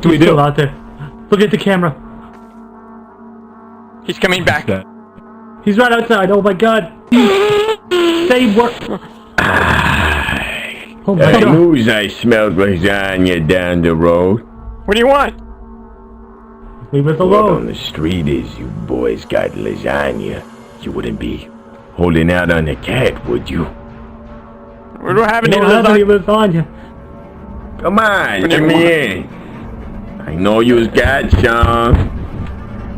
do we do? Still out there. Look at the camera. He's coming back. He's right outside. Oh my god. Say what? Oh my I god. knew I smelled lasagna down the road. What do you want? Leave us Word on alone. the street is you boys got lasagna. You wouldn't be holding out on a cat, would you? We don't have We any don't have any lasagna. lasagna. Come on, let me in. I know you's got some.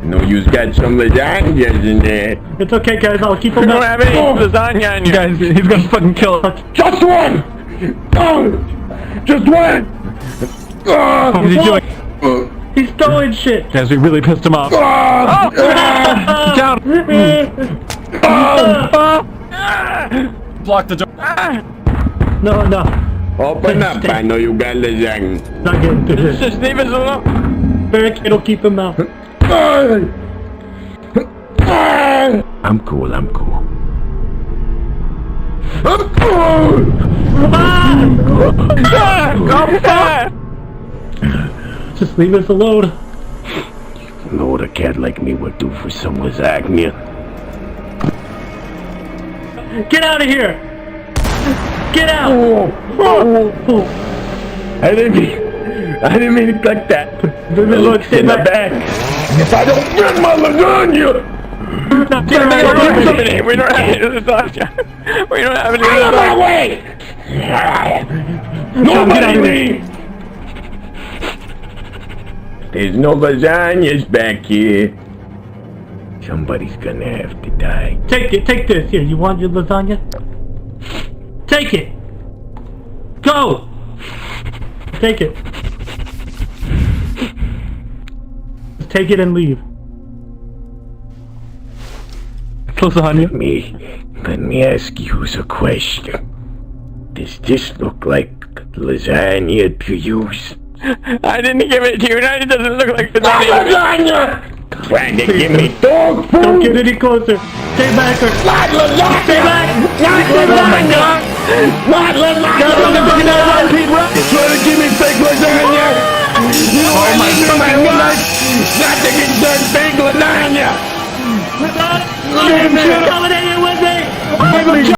I know you's got some lasagnas in there. It's okay, guys. I'll keep We them don't up. have any lasagna in You here. guys, he's gonna fucking kill us. Just one! Oh, just one! What is he doing? He's throwing shit. Guys, we really pissed him off. Down. Block the door. No, no. Open up, I know you got lasagna. Not getting through this. Just leave us alone. Barricade will keep him out. I'm cool, I'm cool. Just leave us alone. You know what a cat like me would do for some lasagna? Get out of here! Get out! I didn't mean to click that. Look, stay in the back. back. If I don't get my lasagna! We don't have any lasagna. We don't have any Out of my lasagna. way! Nobody leave! There's no lasagnas back here. Somebody's gonna have to die. Take it, take this. Here, you want your lasagna? Take it! Go! Take it. Just take it and leave. Lasagna. Let me ask you a question. Does this look like lasagna to you? I didn't give it to you. Now it doesn't look like lasagna. Trying to give me dog food? Don't get any closer. Stay back or... Not lasagna! Stay back! Not lasagna! Not lasagna! You're trying to give me fake lasagna! You know what I mean in my life? Not to get done fake lasagna! Coming in with me!